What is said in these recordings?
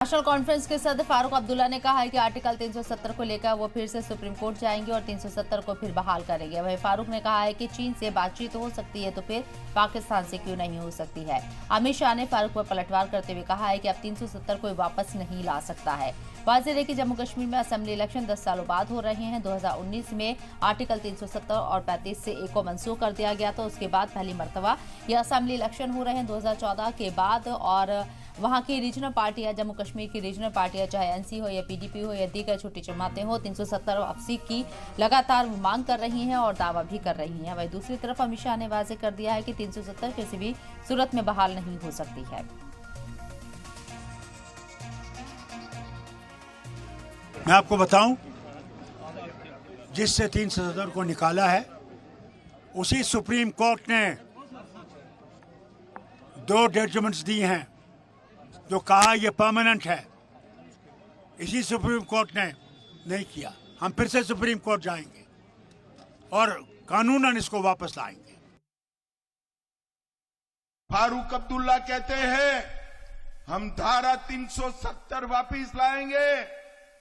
National conference के सदस्य फारूक अब्दुल्ला ने कहा है कि आर्टिकल 370 को लेकर वो फिर से सुप्रीम कोर्ट जाएंगे और 370 को फिर बहाल करेंगे। वहीं फारूक ने कहा है कि चीन से बातचीत हो सकती है तो फिर पाकिस्तान से क्यों नहीं हो सकती है। अमित शाह ने फारूक पर पलटवार करते हुए कहा है कि अब 370 को वापस नहीं ला सकता है। वाज़ेह है कि जम्मू कश्मीर में असेंबली इलेक्शन 10 सालों बाद हो रहे हैं। 2019 में आर्टिकल 370 और 35 से एक को मनसूख कर दिया गया था। उसके बाद पहली मरतबा ये असेंबली इलेक्शन हो रहे हैं 2014 के बाद। और वहां की रीजनल पार्टियां, जम्मू कश्मीर की रीजनल पार्टियां, चाहे एनसी हो या पीडीपी हो या दीगर छोटी जमातें हो, 370 वापसी की लगातार मांग कर रही हैं और दावा भी कर रही हैं। वहीं दूसरी तरफ अमित शाह ने वाज़ेह कर दिया है कि 370 किसी भी सूरत में बहाल नहीं हो सकती है। मैं आपको बताऊं, जिससे 370 को निकाला है उसी सुप्रीम कोर्ट ने 2 जजमेंट्स दी हैं जो कहा ये परमानेंट है। इसी सुप्रीम कोर्ट ने नहीं किया। हम फिर से सुप्रीम कोर्ट जाएंगे और कानूनन इसको वापस लाएंगे। फारूक अब्दुल्ला कहते हैं हम धारा 370 वापस लाएंगे।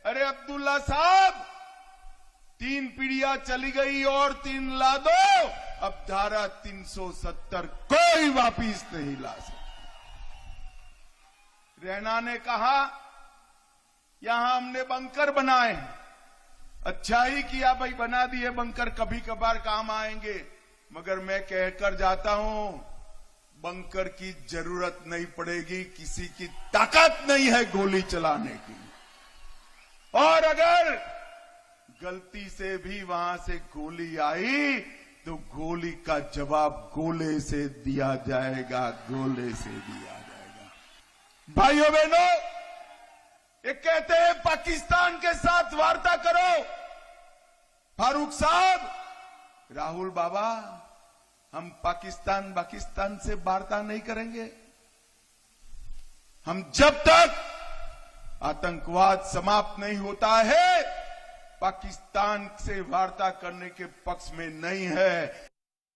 अरे अब्दुल्ला साहब, 3 पीढ़ियां चली गई और 3 ला दो। अब धारा 370 कोई वापस नहीं ला सकता। रैना ने कहा यहां हमने बंकर बनाए। अच्छा ही किया भाई, बना दिए बंकर, कभी कभार काम आएंगे। मगर मैं कहकर जाता हूं, बंकर की जरूरत नहीं पड़ेगी। किसी की ताकत नहीं है गोली चलाने की। और अगर गलती से भी वहां से गोली आई तो गोली का जवाब गोले से दिया जाएगा, गोले से दिया जाएगा। भाइयों बहनों, ये कहते हैं पाकिस्तान के साथ वार्ता करो। फारूक साहब, राहुल बाबा, हम पाकिस्तान से वार्ता नहीं करेंगे। हम जब तक आतंकवाद समाप्त नहीं होता है, पाकिस्तान से वार्ता करने के पक्ष में नहीं है।